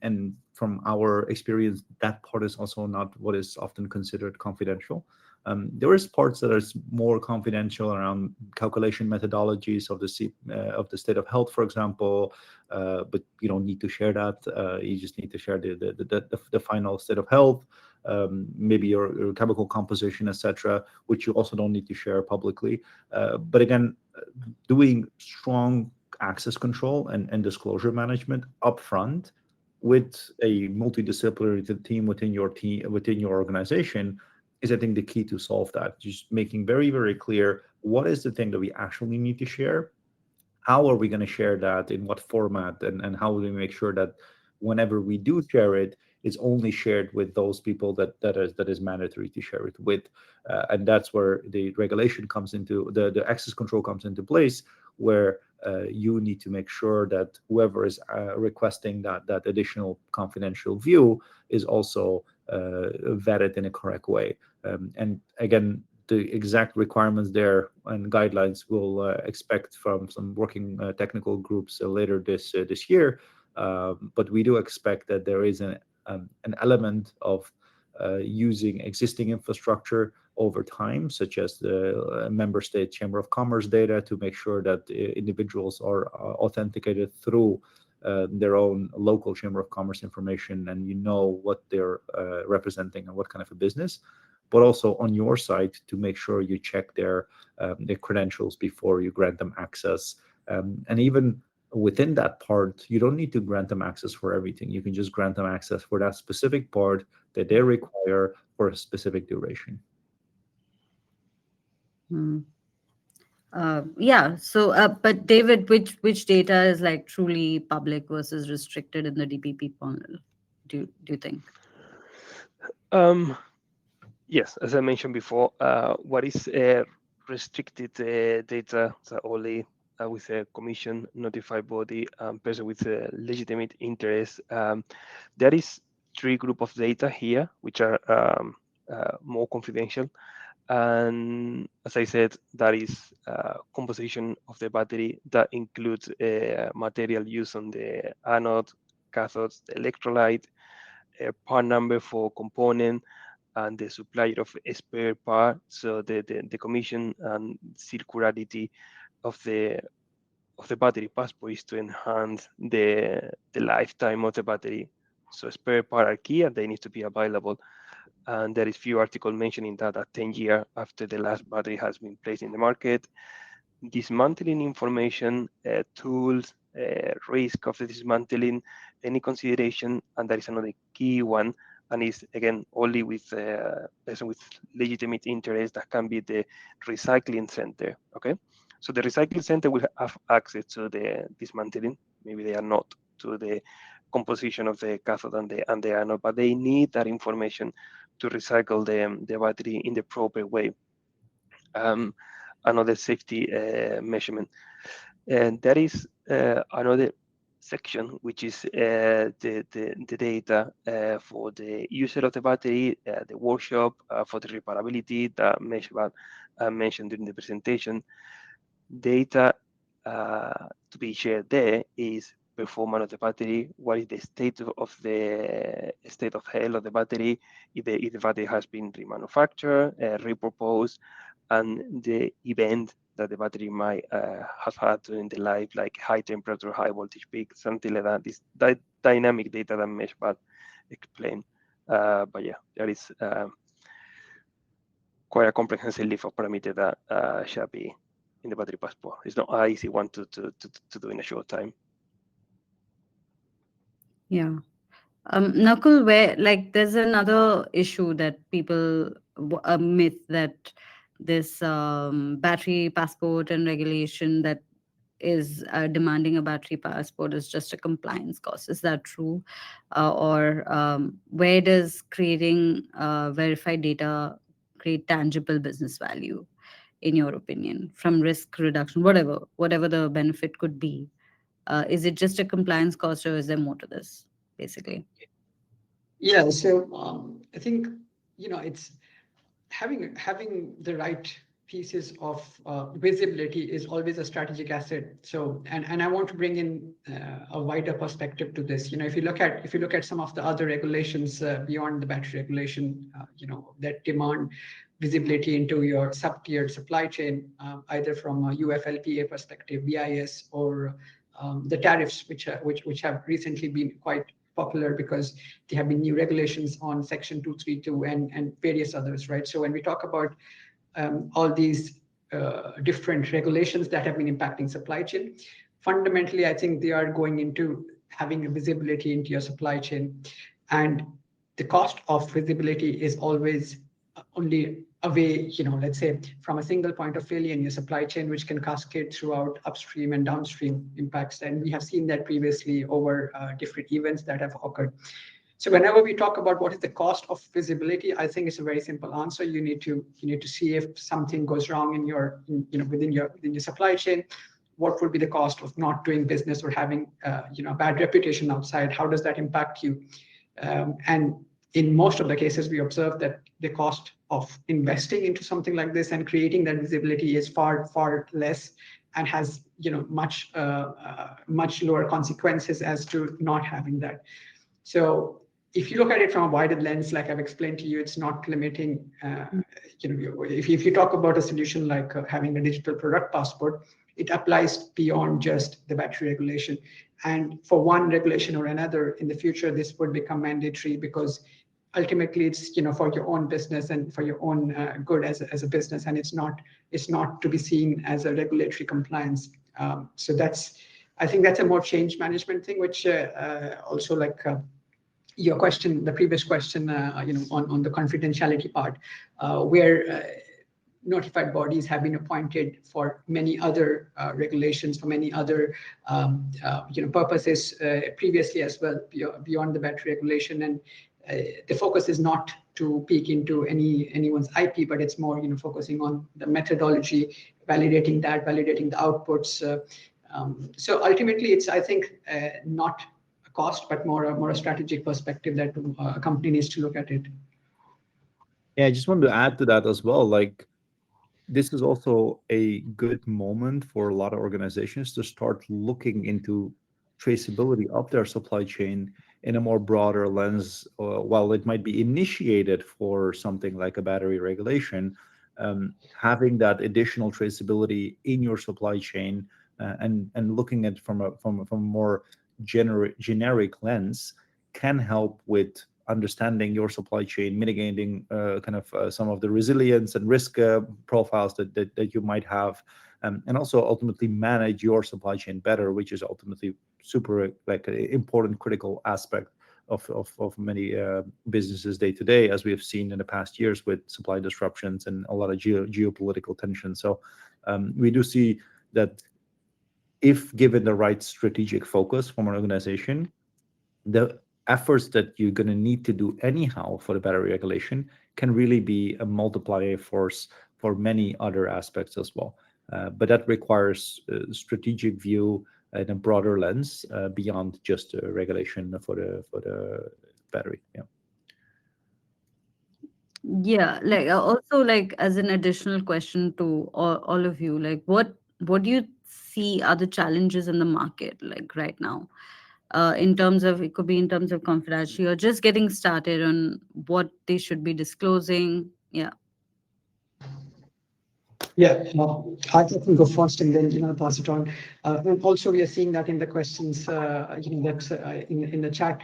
And from our experience, that part is also not what is often considered confidential. There is parts that are more confidential around calculation methodologies of the state of health, for example, but you don't need to share that. You just need to share the final state of health, maybe your chemical composition, etc., which you also don't need to share publicly. But again, doing strong access control and disclosure management upfront with a multidisciplinary team within your organization is, I think, the key to solve that. Just making very, very clear what is the thing that we actually need to share, how are we going to share that, in what format, and how do we make sure that whenever we do share it, it's only shared with those people that is mandatory to share it with. And that's where the regulation comes into the access control comes into place, where you need to make sure that whoever is requesting that additional confidential view is also vetted in a correct way. And again, the exact requirements there and guidelines we'll expect from some working technical groups later this year. But we do expect that there is an element of using existing infrastructure over time, such as the member state chamber of commerce data, to make sure that individuals are authenticated through their own local chamber of commerce information, and you know what they're representing and what kind of a business. But also on your side, to make sure you check their credentials before you grant them access. And even within that part, you don't need to grant them access for everything. You can just grant them access for that specific part that they require for a specific duration. Yeah. So, but David, which data is like truly public versus restricted in the DPP panel? Do you think? Yes, as I mentioned before, what is restricted data, so only with a commission notified body, person with a legitimate interest. There is 3 groups of data here, which are more confidential. And as I said, that is composition of the battery that includes material used on the anode, cathodes, the electrolyte, part number for component, and the supplier of a spare part. So the commission and circularity of the battery passport is to enhance the lifetime of the battery. So spare part are key and they need to be available. And there is few articles mentioning that at 10 years after the last battery has been placed in the market. Dismantling information, tools, risk of the dismantling, any consideration, and there is another key one, and is again only with person with legitimate interest, that can be the recycling center. Okay, so the recycling center will have access to the dismantling. Maybe they are not to the composition of the cathode and the anode, but they need that information to recycle the battery in the proper way. Another safety measurement. And there is another section, which is the data for the user of the battery, the workshop, for the reparability that mentioned during the presentation. Data to be shared there is performance of the battery, what is the state of health of the battery, if the battery has been remanufactured, repurposed, and the event that the battery might have had during the life, like high temperature, high voltage peak, something like that. This dynamic data that Meshbad explained. But yeah, there is quite a comprehensive list of parameters that shall be in the battery passport. It's not an easy one to do in a short time. Yeah. Nakul, where like there's another issue that people a myth that this battery passport and regulation that is demanding a battery passport is just a compliance cost. Is that true? Or where does creating verified data create tangible business value, in your opinion, from risk reduction, whatever the benefit could be? Is it just a compliance cost, or is there more to this, basically? Yeah, so I think it's having the right pieces of visibility is always a strategic asset. So and I want to bring in a wider perspective to this. If you look at some of the other regulations beyond the battery regulation, that demand visibility into your sub-tiered supply chain, either from a UFLPA perspective, BIS, or the tariffs, which have recently been quite popular because there have been new regulations on Section 232 and various others, right? So when we talk about all these different regulations that have been impacting supply chain, fundamentally, I think they are going into having a visibility into your supply chain. And the cost of visibility is always only a way, let's say, from a single point of failure in your supply chain, which can cascade throughout upstream and downstream impacts. And we have seen that previously over different events that have occurred. So whenever we talk about what is the cost of visibility, I think it's a very simple answer. You need to see if something goes wrong in your within your supply chain. what would be the cost of not doing business or having a bad reputation outside? How does that impact you? And in most of the cases, we observe that the cost of investing into something like this and creating that visibility is far, far less, and has much lower consequences as to not having that. So if you look at it from a wider lens, like I've explained to you, it's not limiting. If you talk about a solution like having a digital product passport, it applies beyond just the battery regulation. And for one regulation or another in the future, this would become mandatory, because ultimately it's for your own business and for your own good as a business, and it's not to be seen as a regulatory compliance. So I think that's a more change management thing, which also like your question, the previous question, on the confidentiality part, where notified bodies have been appointed for many other regulations, for many other purposes previously as well, beyond the battery regulation. And the focus is not to peek into anyone's IP, but it's more focusing on the methodology, validating the outputs. So ultimately, it's, I think, not a cost, but more a strategic perspective that a company needs to look at it. Yeah, I just wanted to add to that as well. Like, this is also a good moment for a lot of organizations to start looking into traceability of their supply chain in a more broader lens. While it might be initiated for something like a battery regulation, having that additional traceability in your supply chain, and looking at from a more generic lens, can help with understanding your supply chain, mitigating some of the resilience and risk profiles that you might have, and also ultimately manage your supply chain better, which is ultimately super important, critical aspect of many businesses day to day, as we have seen in the past years with supply disruptions and a lot of geopolitical tension. So we do see that if given the right strategic focus from an organization, the efforts that you're going to need to do anyhow for the battery regulation can really be a multiplier force for many other aspects as well. But that requires a strategic view and a broader lens beyond just regulation for the battery. Yeah, like also, like, as an additional question to all of you, like, what do you see are the challenges in the market, like, right now, in terms of, it could be in terms of confidentiality or just getting started on what they should be disclosing? Yeah. Yeah, I can go first and then pass it on. And also, we are seeing that in the questions, that's in the chat.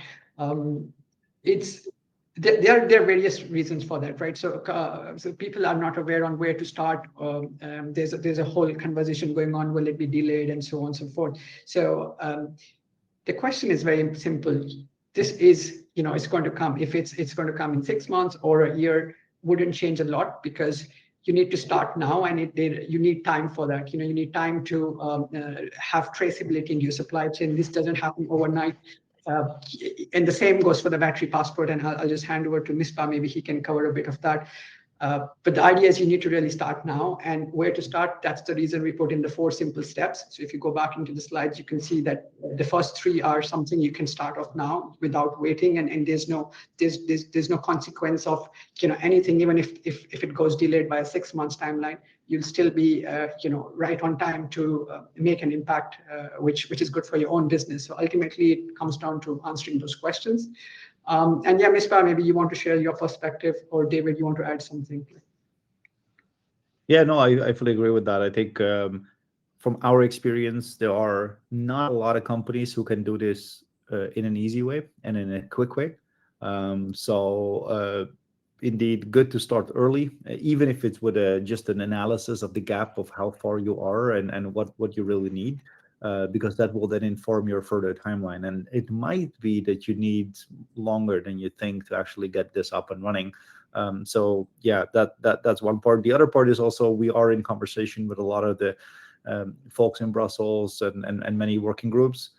There are various reasons for that, right? So people are not aware on where to start. There's a whole conversation going on. Will it be delayed, and so on and so forth. So the question is very simple. This is, it's going to come. If it's going to come in 6 months or a year, wouldn't change a lot, because you need to start now, and you need time for that. You need time to have traceability in your supply chain. This doesn't happen overnight. And the same goes for the battery passport. And I'll just hand over to Misbah. Maybe he can cover a bit of that. But the idea is you need to really start now. And where to start, that's the reason we put in the 4 simple steps. So if you go back into the slides, you can see that the first 3 are something you can start off now without waiting. And there's no consequence of anything. Even if it goes delayed by a 6 months timeline, you'll still be right on time to make an impact, which is good for your own business. So ultimately, it comes down to answering those questions. And yeah, Misbah, maybe you want to share your perspective, or David, you want to add something? Yeah, no, I fully agree with that. I think from our experience, there are not a lot of companies who can do this in an easy way and in a quick way. So indeed, good to start early, even if it's with just an analysis of the gap of how far you are and what you really need. Because that will then inform your further timeline. And it might be that you need longer than you think to actually get this up and running. So yeah, that's one part. The other part is also, we are in conversation with a lot of the folks in Brussels and many working groups.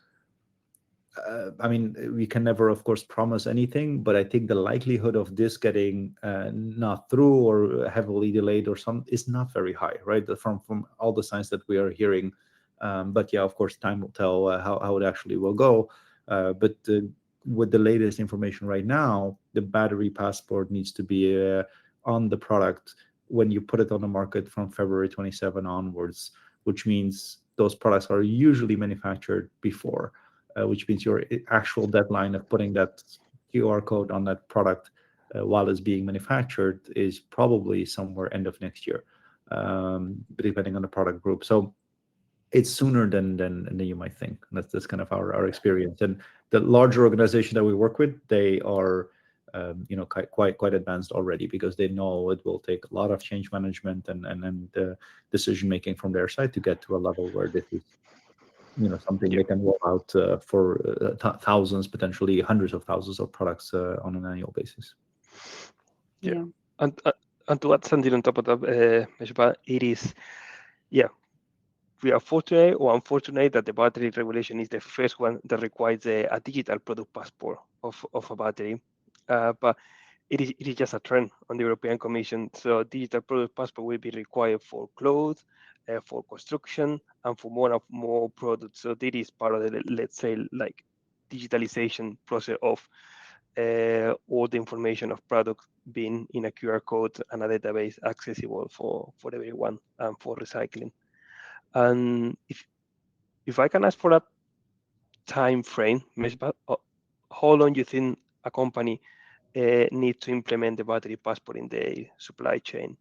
I mean, we can never, of course, promise anything, but I think the likelihood of this getting not through or heavily delayed or some is not very high, right? From all the signs that we are hearing. But yeah, of course, time will tell how it actually will go. But with the latest information right now, the battery passport needs to be on the product when you put it on the market from February 27 onwards, which means those products are usually manufactured before, which means your actual deadline of putting that QR code on that product while it's being manufactured is probably somewhere end of next year, depending on the product group. So it's sooner than you might think. That's kind of our experience. And the larger organization that we work with, they are quite advanced already, because they know it will take a lot of change management and decision making from their side to get to a level where this is something they can roll out for thousands, potentially hundreds of thousands of products on an annual basis. Yeah. And to add something on top of that, Meshba, it is, we are fortunate or unfortunate that the battery regulation is the first one that requires a digital product passport of a battery. But it is just a trend on the European Commission. So digital product passport will be required for clothes, for construction, and for more products. So this is part of the, let's say, like digitalization process of all the information of products being in a QR code and a database accessible for everyone and for recycling. And if I can ask for a time frame, how long do you think a company needs to implement the battery passport in the supply chain,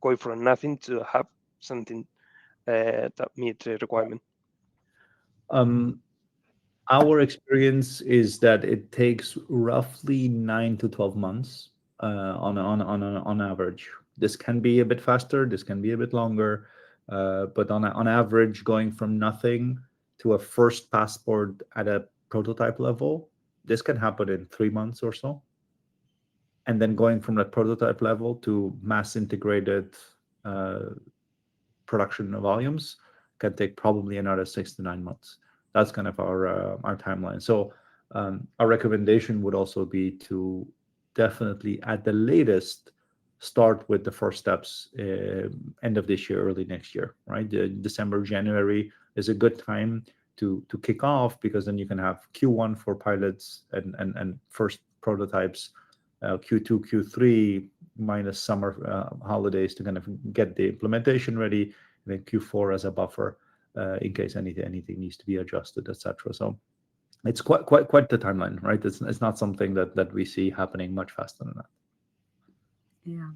going from nothing to have something that meets the requirement? Our experience is that it takes roughly 9 to 12 months on average. This can be a bit faster, this can be a bit longer, but on average, going from nothing to a first passport at a prototype level, this can happen in 3 months or so. And then going from that prototype level to mass integrated production volumes can take probably another 6 to 9 months. That's kind of our timeline. So our recommendation would also be to definitely, at the latest, start with the first steps end of this year, early next year, right? December, January is a good time to kick off, because then you can have Q1 for pilots and first prototypes, Q2, Q3 minus summer holidays to kind of get the implementation ready, and then Q4 as a buffer in case anything needs to be adjusted, etc. So it's quite the timeline, right? It's not something that we see happening much faster than that. Yeah.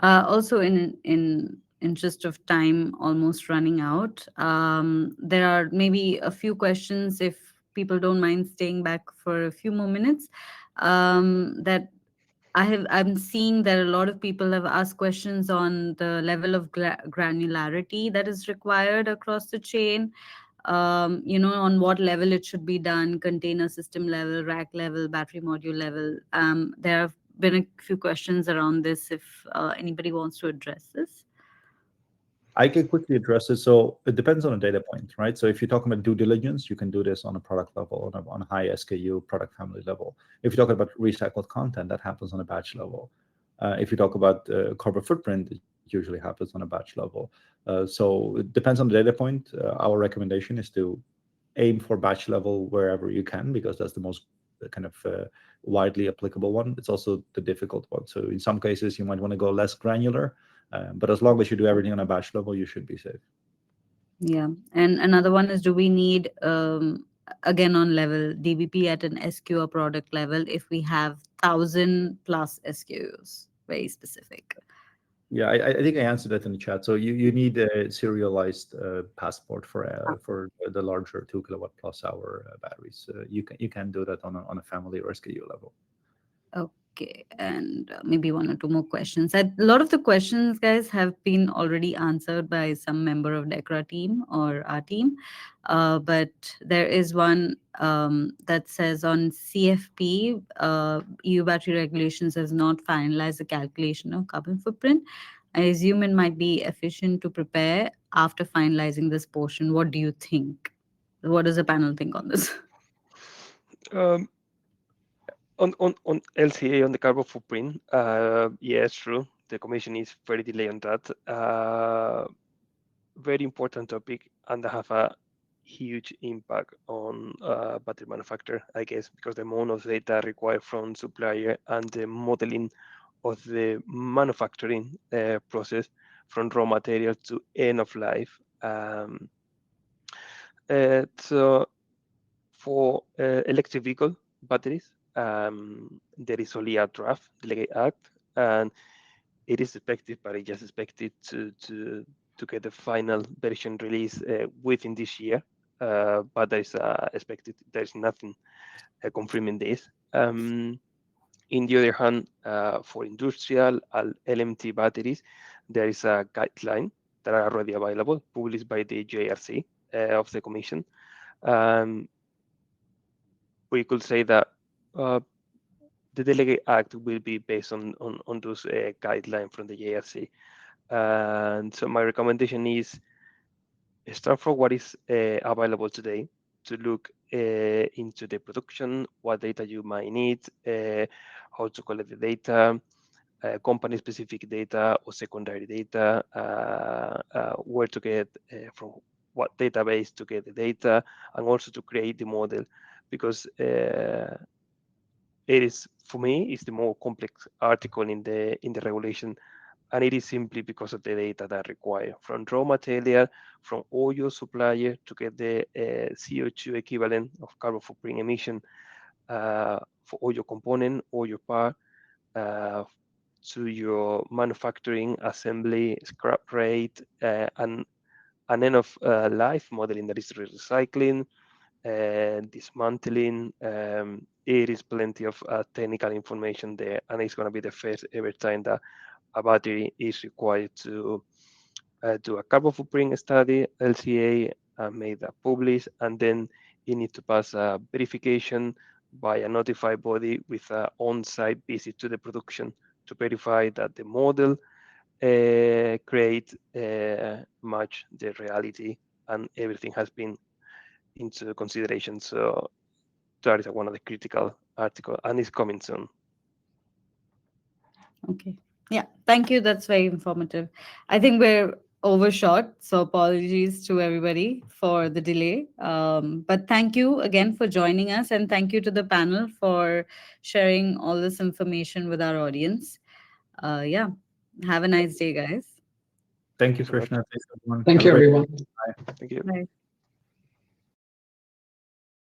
Also, in interest of time almost running out, there are maybe a few questions, if people don't mind staying back for a few more minutes, that I'm seeing that a lot of people have asked questions on the level of granularity that is required across the chain. On what level it should be done: container system level, rack level, battery module level. There have been a few questions around this, if anybody wants to address this. I can quickly address it. So it depends on a data point, right? So if you're talking about due diligence, you can do this on a product level, on a high SKU product family level. If you're talking about recycled content, that happens on a batch level. If you talk about carbon footprint, it usually happens on a batch level. So it depends on the data point. Our recommendation is to aim for batch level wherever you can, because that's the most kind of widely applicable one. It's also the difficult one. So in some cases, you might want to go less granular. But as long as you do everything on a batch level, you should be safe. Yeah. And another one is, do we need, again on level, DBP at an SKU or product level if we have 1,000 plus SKUs? Very specific. Yeah, I think I answered that in the chat. So you need a serialized passport for the larger 2 kilowatt plus hour batteries. You can do that on a family or SKU level. Okay, and maybe one or two more questions. A lot of the questions, guys, have been already answered by some member of DEKRA team or our team. But there is one that says, on CFP, EU battery regulations has not finalized the calculation of carbon footprint. I assume it might be efficient to prepare after finalizing this portion. What do you think? What does the panel think on this? On LCA, on the carbon footprint, yeah, it's true. The Commission is very delayed on that. very important topic, and they have a huge impact on battery manufacturer, I guess, because the amount of data required from supplier and the modeling of the manufacturing process from raw material to end of life. So for electric vehicle batteries, there is only a draft delegate act, and it is expected, but it just expected to get the final version released within this year. But there's expected, there's nothing confirming this. In the other hand, for industrial and LMT batteries, there is a guideline that are already available, published by the JRC of the Commission. We could say that the Delegate Act will be based on those guidelines from the JRC. And so my recommendation is start from what is available today to look into the production, what data you might need, how to collect the data, company-specific data or secondary data, where to get from what database to get the data, and also to create the model, because it is, for me, it's the more complex article in the regulation, and it is simply because of the data that require from raw material, from all your supplier to get the CO2 equivalent of carbon footprint emission for all your component, all your part, to your manufacturing, assembly, scrap rate, and an end of life modeling, that is recycling, dismantling. It is plenty of technical information there, and it's going to be the first ever time that a battery is required to do a carbon footprint study, LCA, made that published, and then you need to pass a verification by a notified body with an on-site visit to the production to verify that the model create match the reality and everything has been into consideration. So that is one of the critical article, and it's coming soon. Okay. Yeah. Thank you. That's very informative. I think we're overshot, so apologies to everybody for the delay. But thank you again for joining us, and thank you to the panel for sharing all this information with our audience. Yeah. Have a nice day, guys. Thank you, Thank you so much. Trishna. Thanks, everyone. Thank Have a you, great everyone. Thank you. Bye.